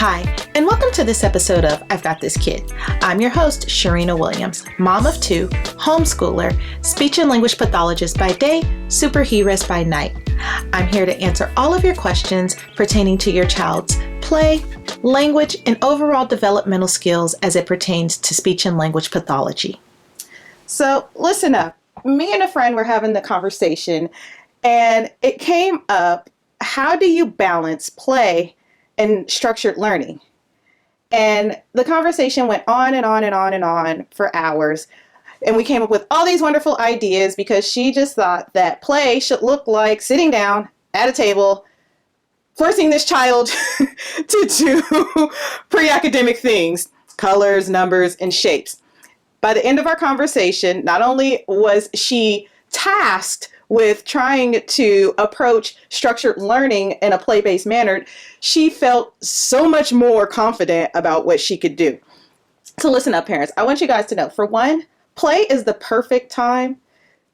Hi, and welcome to this episode of I've Got This Kid. I'm your host, Sharina Williams, mom of two, homeschooler, speech and language pathologist by day, superheroes by night. I'm here to answer all of your questions pertaining to your child's play, language, and overall developmental skills as it pertains to speech and language pathology. So listen up. Me and a friend were having the conversation, and it came up, how do you balance play and structured learning? And the conversation went on and on and on and on for hours. And we came up with all these wonderful ideas because she just thought that play should look like sitting down at a table, forcing this child to do pre-academic things, colors, numbers, and shapes. By the end of our conversation, not only was she tasked with trying to approach structured learning in a play-based manner, she felt so much more confident about what she could do. So listen up, parents. I want you guys to know, for one, play is the perfect time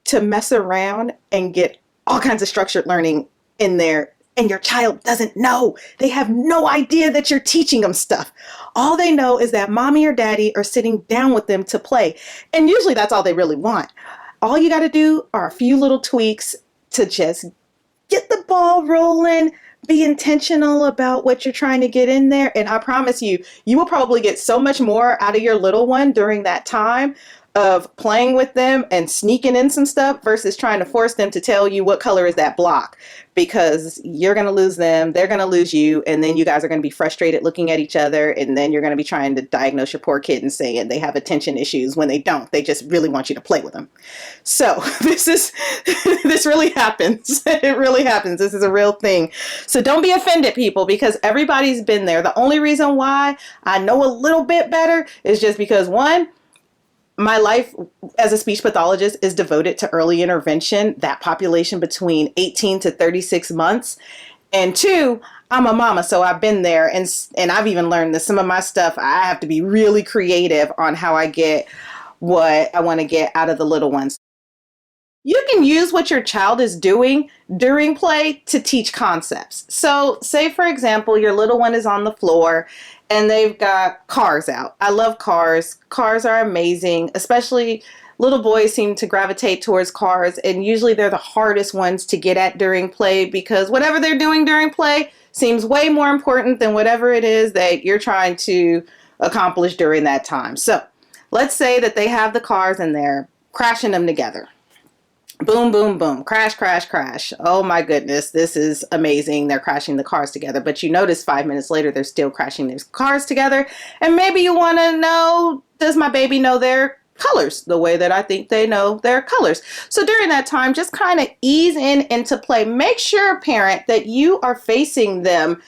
to mess around and get all kinds of structured learning in there, and your child doesn't know. They have no idea that you're teaching them stuff. All they know is that mommy or daddy are sitting down with them to play. And usually that's all they really want. All you got to do are a few little tweaks to just get the ball rolling, be intentional about what you're trying to get in there. And I promise you, you will probably get so much more out of your little one during that time of playing with them and sneaking in some stuff versus trying to force them to tell you what color is that block, because you're going to lose them, they're going to lose you, and then you guys are going to be frustrated looking at each other, and then you're going to be trying to diagnose your poor kid and saying they have attention issues when they don't. They just really want you to play with them. So this really happens. It really happens. This is a real thing. So don't be offended, people, because everybody's been there. The only reason why I know a little bit better is just because, one, my life as a speech pathologist is devoted to early intervention, that population between 18 to 36 months. And two, I'm a mama, so I've been there. And I've even learned that some of my stuff, I have to be really creative on how I get what I want to get out of the little ones. You can use what your child is doing during play to teach concepts. So say, for example, your little one is on the floor and they've got cars out. I love cars. Cars are amazing, especially little boys seem to gravitate towards cars, and usually they're the hardest ones to get at during play because whatever they're doing during play seems way more important than whatever it is that you're trying to accomplish during that time. So let's say that they have the cars and they're crashing them together. Boom, boom, boom. Crash, crash, crash. Oh my goodness, this is amazing. They're crashing the cars together. But you notice 5 minutes later, they're still crashing these cars together. And maybe you want to know, does my baby know their colors the way that I think they know their colors? So during that time, just kind of ease into play. Make sure, parent, that you are facing them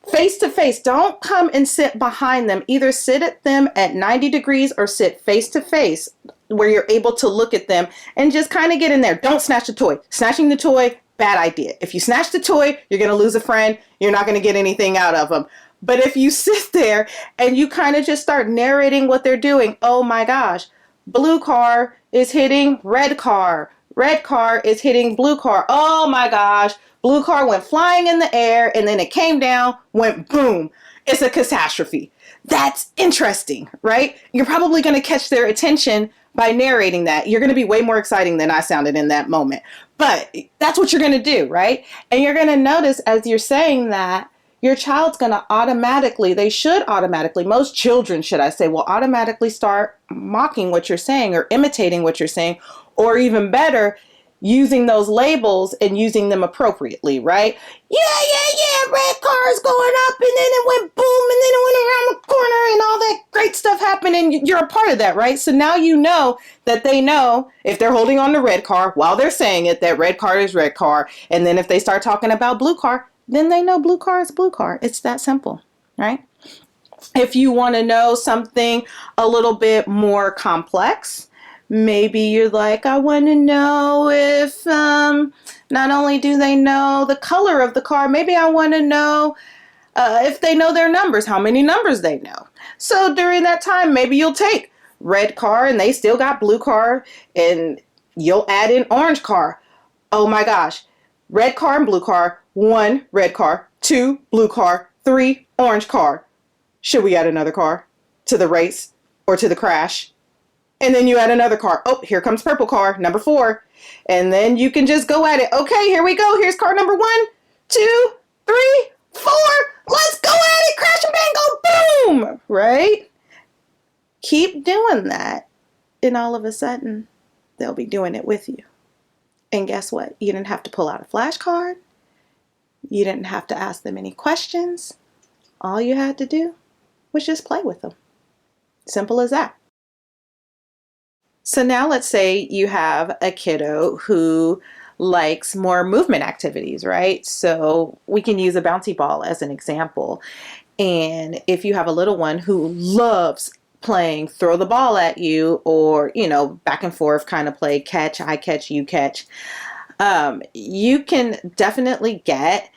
face to face. Don't come and sit behind them. Either sit at them at 90 degrees or sit face to face, where you're able to look at them and just kind of get in there. Don't snatch the toy. Snatching the toy, bad idea. If you snatch the toy, you're going to lose a friend. You're not going to get anything out of them. But if you sit there and you kind of just start narrating what they're doing, oh my gosh, blue car is hitting red car. Red car is hitting blue car. Oh my gosh, blue car went flying in the air and then it came down, went boom. It's a catastrophe. That's interesting, right? You're probably going to catch their attention by narrating that. You're going to be way more exciting than I sounded in that moment. But that's what you're going to do, right? And you're going to notice as you're saying that, your child's going to automatically, most children, should I say, will automatically start mocking what you're saying or imitating what you're saying, or even better, using those labels and using them appropriately, right? Yeah, red car is going up, and then it went boom, and then it went around the corner, and all that great stuff happened, and you're a part of that, right? So now you know that they know, if they're holding on to red car while they're saying it, that red car is red car, and then if they start talking about blue car, then they know blue car is blue car. It's that simple, right? If you want to know something a little bit more complex, maybe you're like, I want to know if not only do they know the color of the car, maybe I want to know if they know their numbers, how many numbers they know. So during that time, maybe you'll take red car and they still got blue car, and you'll add in orange car. Oh my gosh, red car and blue car, 1 red car, 2 blue car, 3 orange car. Should we add another car to the race or to the crash? And then you add another car. Oh, here comes purple car, number 4. And then you can just go at it. Okay, here we go. Here's car number 1, 2, 3, 4. Let's go at it. Crash and bang, go boom. Right? Keep doing that. And all of a sudden, they'll be doing it with you. And guess what? You didn't have to pull out a flashcard. You didn't have to ask them any questions. All you had to do was just play with them. Simple as that. So now let's say you have a kiddo who likes more movement activities, right? So we can use a bouncy ball as an example. And if you have a little one who loves playing throw the ball at you, or, back and forth kind of play, catch, I catch, you catch, you can definitely get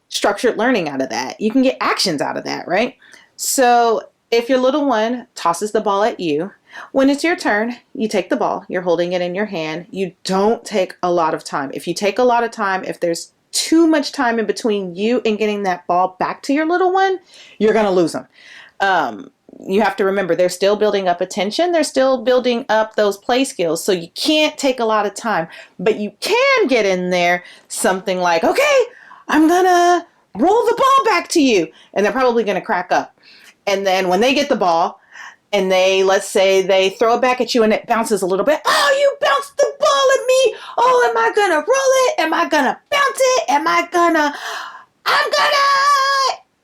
structured learning out of that. You can get actions out of that, right? So if your little one tosses the ball at you, when it's your turn, you take the ball, you're holding it in your hand. You don't take a lot of time. If you take a lot of time, if there's too much time in between you and getting that ball back to your little one, you're going to lose them. You have to remember, they're still building up attention. They're still building up those play skills. So you can't take a lot of time, but you can get in there something like, okay, I'm going to roll the ball back to you. And they're probably going to crack up. And then when they get the ball and let's say they throw it back at you and it bounces a little bit. Oh, you bounced the ball at me. Oh, am I going to roll it? Am I going to bounce it? I'm going to,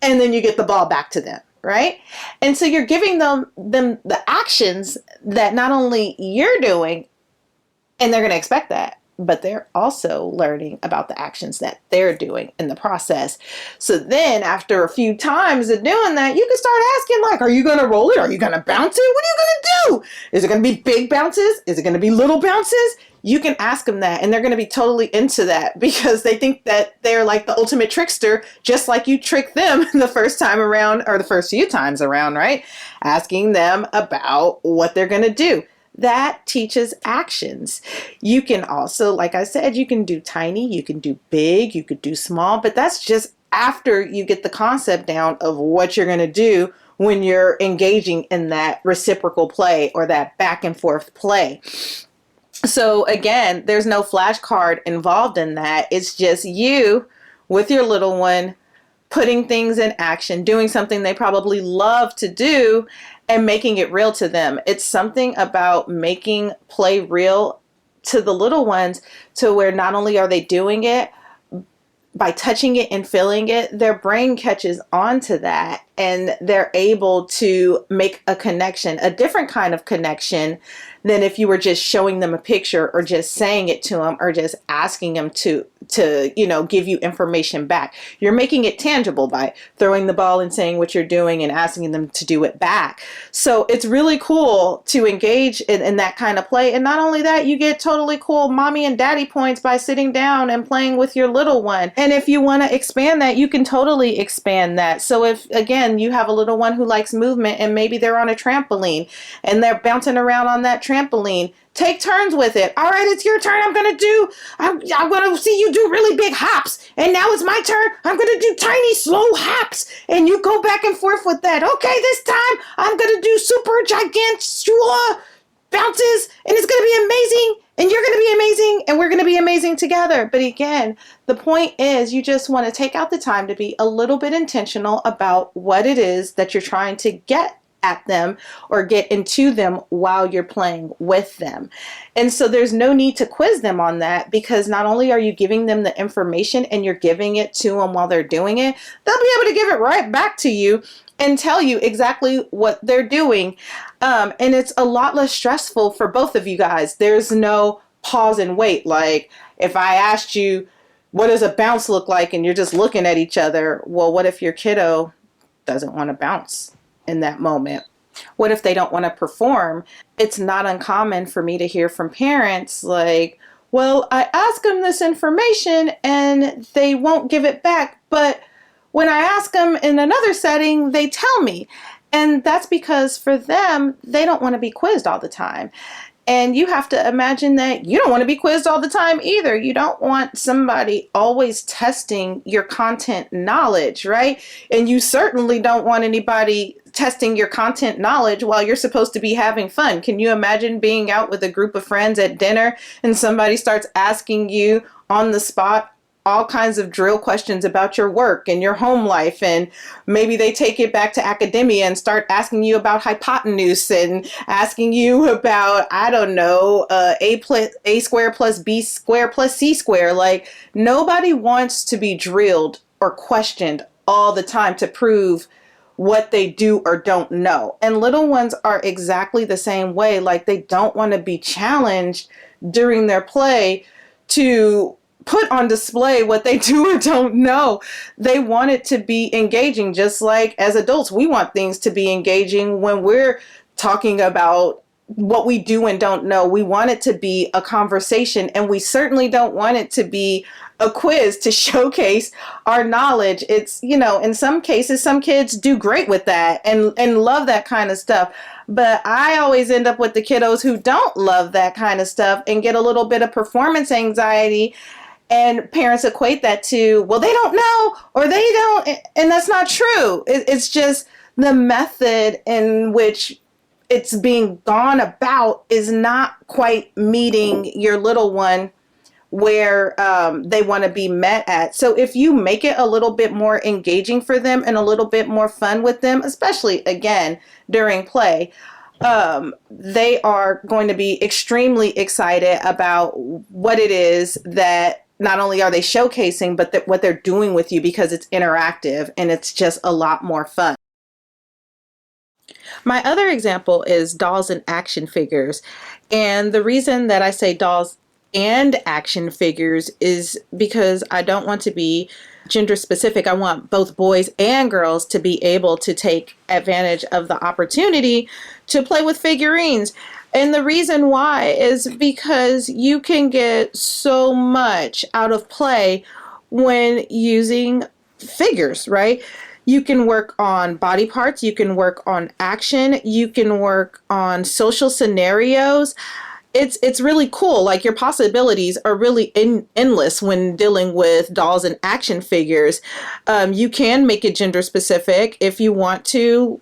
and then you get the ball back to them. Right? And so you're giving them the actions that not only you're doing, and they're going to expect that, but they're also learning about the actions that they're doing in the process. So then after a few times of doing that, you can start asking, like, are you going to roll it? Are you going to bounce it? What are you going to do? Is it going to be big bounces? Is it going to be little bounces? You can ask them that, and they're going to be totally into that because they think that they're like the ultimate trickster, just like you tricked them the first time around, or the first few times around, right? Asking them about what they're going to do. That teaches actions. You can also, like I said, you can do tiny, you can do big, you could do small, but that's just after you get the concept down of what you're going to do when you're engaging in that reciprocal play or that back and forth play. So again, there's no flashcard involved in that. It's just you with your little one putting things in action, doing something they probably love to do and making it real to them. It's something about making play real to the little ones to where not only are they doing it, by touching it and feeling it, their brain catches on to that and they're able to make a connection, a different kind of connection than if you were just showing them a picture or just saying it to them or just asking them to give you information back. You're making it tangible by throwing the ball and saying what you're doing and asking them to do it back. So it's really cool to engage in that kind of play. And not only that, you get totally cool mommy and daddy points by sitting down and playing with your little one. And if you want to expand that, you can totally expand that. So if, again, you have a little one who likes movement and maybe they're on a trampoline and they're bouncing around on that trampoline, take turns with it. All right, it's your turn. I'm going to see you do really big hops. And now it's my turn. I'm going to do tiny, slow hops. And you go back and forth with that. Okay, this time I'm going to do super gigantic bounces. And it's going to be amazing. And you're going to be amazing. And we're going to be amazing together. But again, the point is you just want to take out the time to be a little bit intentional about what it is that you're trying to get at them or get into them while you're playing with them. And so there's no need to quiz them on that, because not only are you giving them the information and you're giving it to them while they're doing it, they'll be able to give it right back to you and tell you exactly what they're doing. And it's a lot less stressful for both of you guys. There's no pause and wait. Like if I asked you, what does a bounce look like? And you're just looking at each other. Well, what if your kiddo doesn't want to bounce in that moment? What if they don't want to perform? It's not uncommon for me to hear from parents like, well, I ask them this information and they won't give it back. But when I ask them in another setting, they tell me. And that's because for them, they don't want to be quizzed all the time. And you have to imagine that you don't want to be quizzed all the time either. You don't want somebody always testing your content knowledge, right? And you certainly don't want anybody testing your content knowledge while you're supposed to be having fun. Can you imagine being out with a group of friends at dinner and somebody starts asking you on the spot all kinds of drill questions about your work and your home life, and maybe they take it back to academia and start asking you about hypotenuse and asking you about, I don't know, a squared plus b squared plus c squared. Like, nobody wants to be drilled or questioned all the time to prove what they do or don't know. And little ones are exactly the same way. Like, they don't want to be challenged during their play to put on display what they do or don't know. They want it to be engaging, just like as adults, we want things to be engaging when we're talking about what we do and don't know. We want it to be a conversation, and we certainly don't want it to be a quiz to showcase our knowledge. It's, in some cases, some kids do great with that and love that kind of stuff. But I always end up with the kiddos who don't love that kind of stuff and get a little bit of performance anxiety. And parents equate that to, well, they don't know or they don't. And that's not true. It's just the method in which it's being gone about is not quite meeting your little one where they want to be met at. So if you make it a little bit more engaging for them and a little bit more fun with them, especially, again, during play, they are going to be extremely excited about what it is that not only are they showcasing, but what they're doing with you, because it's interactive and it's just a lot more fun. My other example is dolls and action figures. And the reason that I say dolls and action figures is because I don't want to be gender specific. I want both boys and girls to be able to take advantage of the opportunity to play with figurines. And the reason why is because you can get so much out of play when using figures, right? You can work on body parts, you can work on action, you can work on social scenarios. It's really cool. Like, your possibilities are really endless when dealing with dolls and action figures. You can make it gender specific if you want to.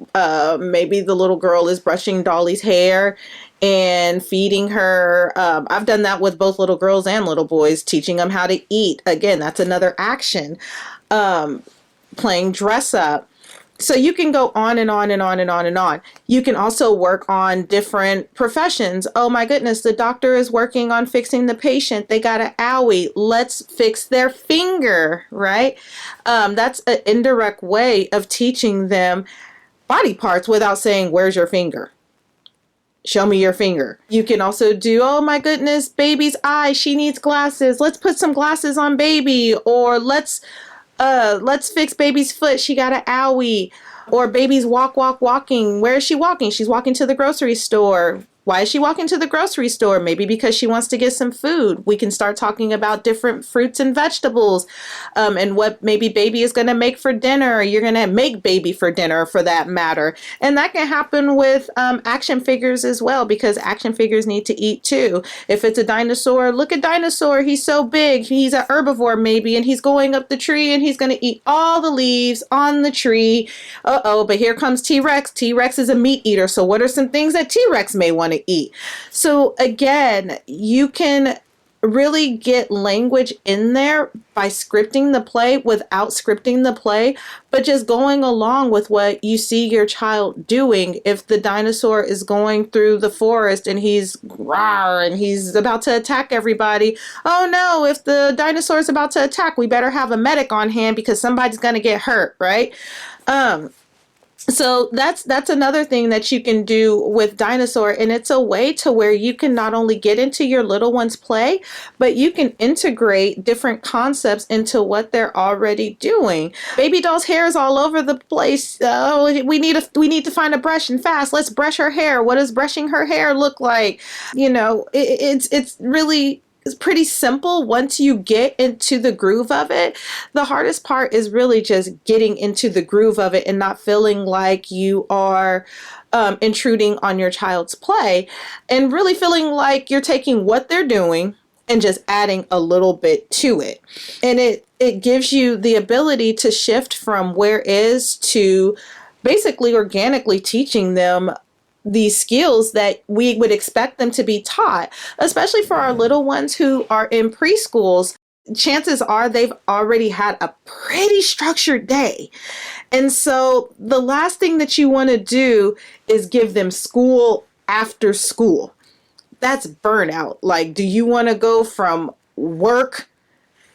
Maybe the little girl is brushing Dolly's hair and feeding her. I've done that with both little girls and little boys, teaching them how to eat. Again, that's another action. Playing dress up. So you can go on and on and on and on and on. You can also work on different professions. Oh my goodness, the doctor is working on fixing the patient. They got an owie. Let's fix their finger, right? That's an indirect way of teaching them body parts without saying, where's your finger? Show me your finger. You can also do, oh my goodness, baby's eye, she needs glasses. Let's put some glasses on baby. Or let's fix baby's foot. She got an owie. Or baby's walking. Where is she walking? She's walking to the grocery store. Why is she walking to the grocery store? Maybe because she wants to get some food. We can start talking about different fruits and vegetables, and what maybe baby is going to make for dinner, or you're going to make baby for dinner, for that matter. And that can happen with action figures as well, because action figures need to eat too. If it's a dinosaur, look at Dinosaur. He's so big. He's an herbivore maybe, and he's going up the tree and he's going to eat all the leaves on the tree. But here comes T-Rex. T-Rex is a meat eater. So what are some things that T-Rex may want to eat? So again, you can really get language in there by scripting the play without scripting the play, but just going along with what you see your child doing. If the dinosaur is going through the forest and he's rawr and he's about to attack everybody, oh no, if the dinosaur is about to attack, we better have a medic on hand because somebody's going to get hurt, right? So that's another thing that you can do with Dinosaur, and it's a way to where you can not only get into your little one's play, but you can integrate different concepts into what they're already doing. Baby doll's hair is all over the place. Oh, we need to find a brush and fast. Let's brush her hair. What does brushing her hair look like? You know, it's really pretty simple once you get into the groove of it. The hardest part is really just getting into the groove of it and not feeling like you are intruding on your child's play, and really feeling like you're taking what they're doing and just adding a little bit to it. And it gives you the ability to shift from where is to basically organically teaching them these skills that we would expect them to be taught, especially for our little ones who are in preschools. Chances are they've already had a pretty structured day. And so the last thing that you want to do is give them school after school. That's burnout. Like, do you want to go from work,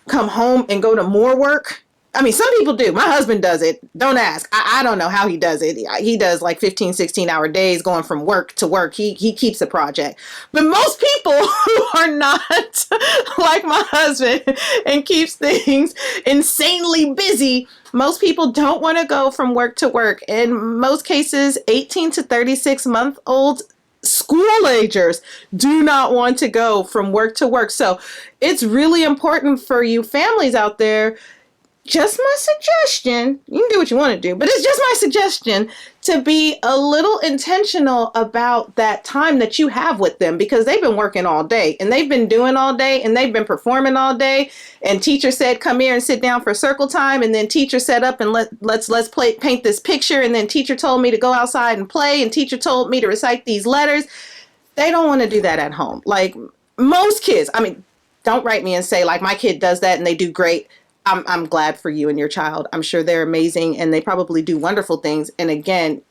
come home and go to more work? I mean, some people do. My husband does it. Don't ask. I don't know how he does it. He does like 15, 16-hour days going from work to work. He keeps a project. But most people who are not like my husband and keeps things insanely busy, most people don't want to go from work to work. In most cases, 18 to 36-month-olds, school agers, do not want to go from work to work. So it's really important for you families out there. Just my suggestion, you can do what you want to do, but it's just my suggestion to be a little intentional about that time that you have with them, because they've been working all day and they've been doing all day and they've been performing all day. And teacher said, come here and sit down for circle time. And then teacher set up and let's paint this picture. And then teacher told me to go outside and play. And teacher told me to recite these letters. They don't want to do that at home. Like most kids, I mean, don't write me and say like my kid does that and they do great. I'm glad for you and your child. I'm sure they're amazing and they probably do wonderful things. And again,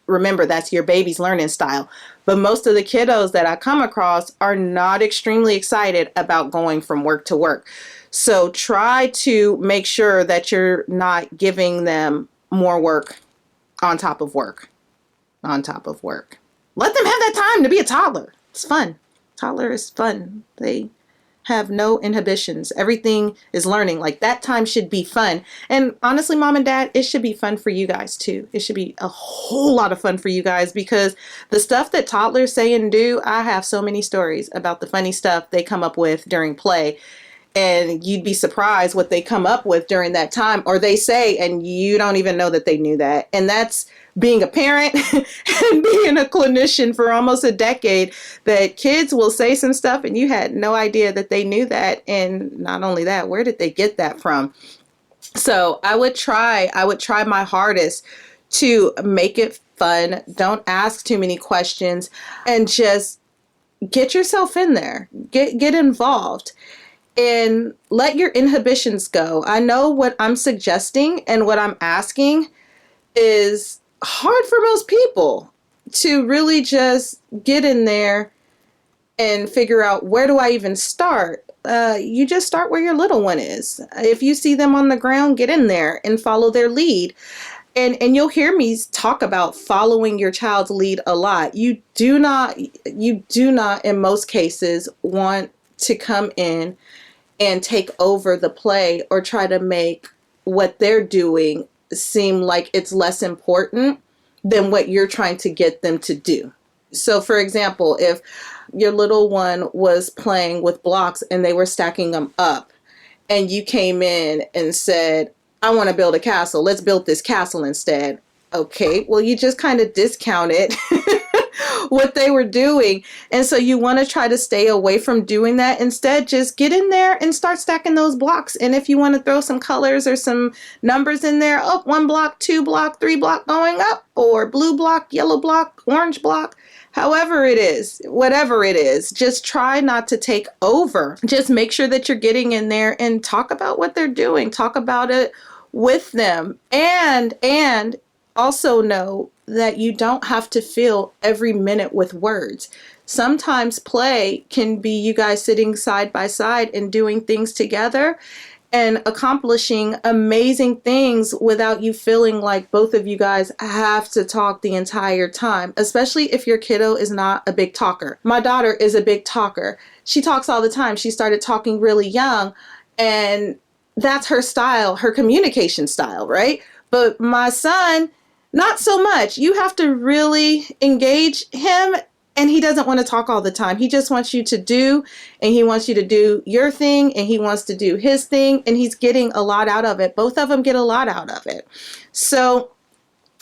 remember, that's your baby's learning style. But most of the kiddos that I come across are not extremely excited about going from work to work. So try to make sure that you're not giving them more work on top of work, on top of work. Let them have that time to be a toddler. It's fun. Toddler is fun. They have no inhibitions. Everything is learning. Like that time should be fun. And honestly, mom and dad, it should be fun for you guys too. It should be a whole lot of fun for you guys, because the stuff that toddlers say and do, I have so many stories about the funny stuff they come up with during play. And you'd be surprised what they come up with during that time, or they say, and you don't even know that they knew that. And that's being a parent and being a clinician for almost a decade, that kids will say some stuff and you had no idea that they knew that. And not only that, where did they get that from? So I would try my hardest to make it fun. Don't ask too many questions and just get yourself in there, get involved. And let your inhibitions go. I know what I'm suggesting and what I'm asking is hard for most people to really just get in there and figure out, where do I even start? You just start where your little one is. If you see them on the ground, get in there and follow their lead. And you'll hear me talk about following your child's lead a lot. You do not, in most cases, want to come in and take over the play or try to make what they're doing seem like it's less important than what you're trying to get them to do. So for example, if your little one was playing with blocks and they were stacking them up and you came in and said, I want to build a castle, let's build this castle instead. Okay, well, you just kind of discounted what they were doing. And so you want to try to stay away from doing that. Instead, just get in there and start stacking those blocks. And if you want to throw some colors or some numbers in there, oh, 1 block, 2 block, 3 block going up, or blue block, yellow block, orange block, however it is, whatever it is, just try not to take over. Just make sure that you're getting in there and talk about what they're doing. Talk about it with them. And also know that you don't have to fill every minute with words. Sometimes play can be you guys sitting side by side and doing things together and accomplishing amazing things without you feeling like both of you guys have to talk the entire time, especially if your kiddo is not a big talker. My daughter is a big talker. She talks all the time. She started talking really young, and that's her style, her communication style, right? But my son, not so much. You have to really engage him And he doesn't want to talk all the time. He just wants you to do, and he wants you to do your thing, and he wants to do his thing, and he's getting a lot out of it. Both of them get a lot out of it. So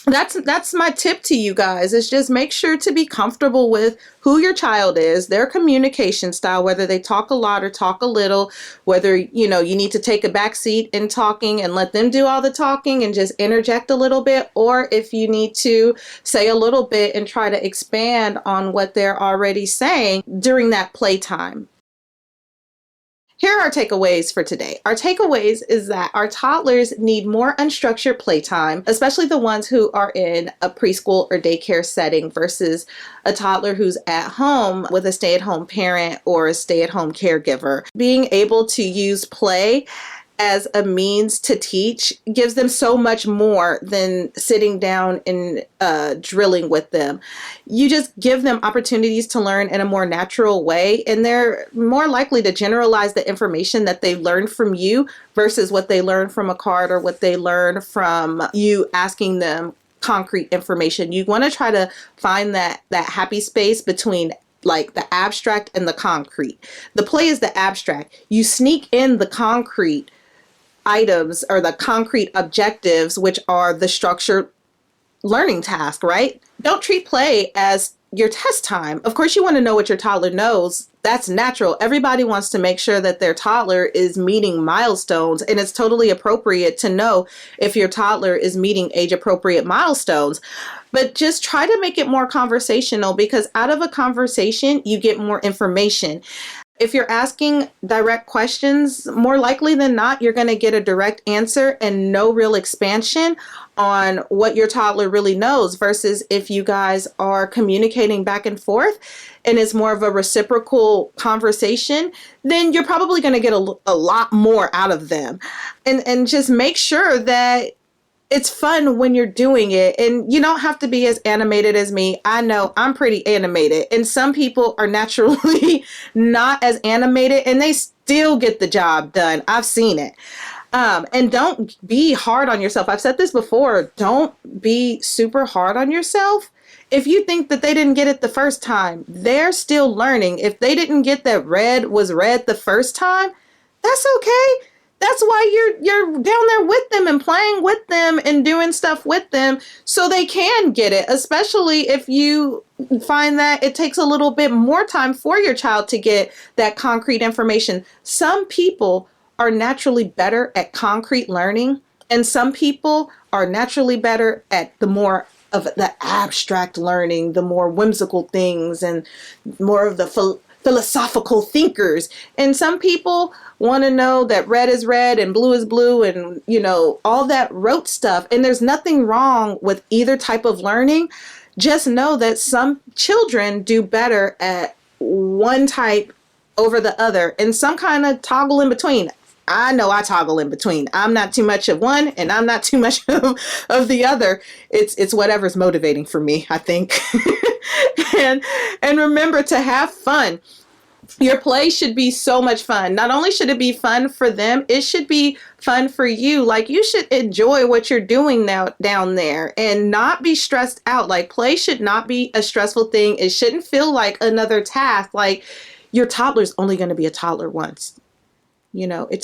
that's my tip to you guys, is just make sure to be comfortable with who your child is, their communication style, whether they talk a lot or talk a little, whether you need to take a back seat in talking and let them do all the talking and just interject a little bit, or if you need to say a little bit and try to expand on what they're already saying during that playtime. Here are our takeaways for today. Our takeaways is that our toddlers need more unstructured playtime, especially the ones who are in a preschool or daycare setting versus a toddler who's at home with a stay-at-home parent or a stay-at-home caregiver. Being able to use play as a means to teach gives them so much more than sitting down and drilling with them. You just give them opportunities to learn in a more natural way, and they're more likely to generalize the information that they learned from you versus what they learned from a card or what they learned from you asking them concrete information. You want to try to find that happy space between like the abstract and the concrete. The play is the abstract. You sneak in the concrete items or the concrete objectives, which are the structured learning task, right? Don't treat play as your test time. Of course, you want to know what your toddler knows. That's natural. Everybody wants to make sure that their toddler is meeting milestones, and it's totally appropriate to know if your toddler is meeting age-appropriate milestones. But just try to make it more conversational, because out of a conversation, you get more information. If you're asking direct questions, more likely than not, you're going to get a direct answer and no real expansion on what your toddler really knows, versus if you guys are communicating back and forth and it's more of a reciprocal conversation, then you're probably going to get a lot more out of them. And just make sure that it's fun when you're doing it, and you don't have to be as animated as me. I know I'm pretty animated, and some people are naturally not as animated and they still get the job done. I've seen it. And don't be hard on yourself. I've said this before. Don't be super hard on yourself. If you think that they didn't get it the first time, they're still learning. If they didn't get that red was red the first time, that's okay. That's why you're down there with them and playing with them and doing stuff with them so they can get it, especially if you find that it takes a little bit more time for your child to get that concrete information. Some people are naturally better at concrete learning, and some people are naturally better at the more of the abstract learning, the more whimsical things and more of the philosophical thinkers. And some people want to know that red is red and blue is blue and, all that rote stuff. And there's nothing wrong with either type of learning. Just know that some children do better at one type over the other, and some kind of toggle in between. I know I toggle in between. I'm not too much of one and I'm not too much of the other. It's whatever's motivating for me, I think. And remember to have fun. Your play should be so much fun. Not only should it be fun for them, it should be fun for you. Like, you should enjoy what you're doing now down there and not be stressed out. Like, play should not be a stressful thing. It shouldn't feel like another task. Like, your toddler's only going to be a toddler once. It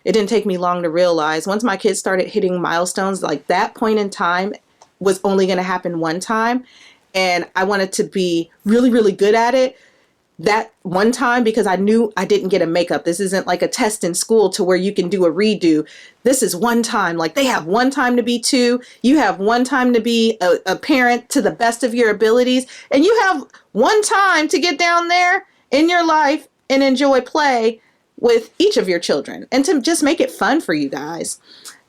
didn't take me long to realize once my kids started hitting milestones, like that point in time was only going to happen one time. And I wanted to be really, really good at it that one time, because I knew I didn't get a makeup. This isn't like a test in school to where you can do a redo. This is one time. Like, they have one time to be two. You have one time to be a parent to the best of your abilities. And you have one time to get down there in your life and enjoy play with each of your children and to just make it fun for you guys.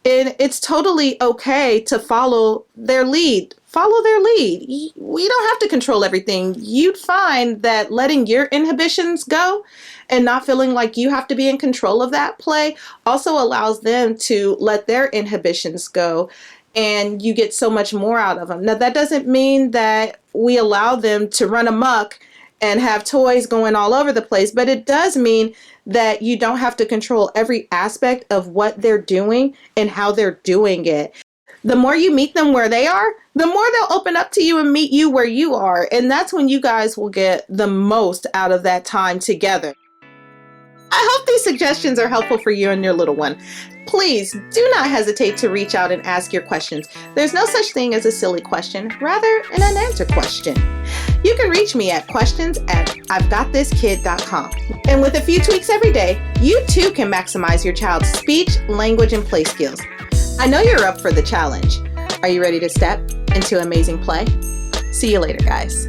And it's totally okay to follow their lead. Follow their lead. We don't have to control everything. You'd find that letting your inhibitions go and not feeling like you have to be in control of that play also allows them to let their inhibitions go, and you get so much more out of them. Now, that doesn't mean that we allow them to run amok and have toys going all over the place, but it does mean that you don't have to control every aspect of what they're doing and how they're doing it. The more you meet them where they are, the more they'll open up to you and meet you where you are. And that's when you guys will get the most out of that time together. I hope these suggestions are helpful for you and your little one. Please do not hesitate to reach out and ask your questions. There's no such thing as a silly question, rather an unanswered question. You can reach me at questions@I'veGotThisKid.com. And with a few tweaks every day, you too can maximize your child's speech, language, and play skills. I know you're up for the challenge. Are you ready to step into amazing play? See you later, guys.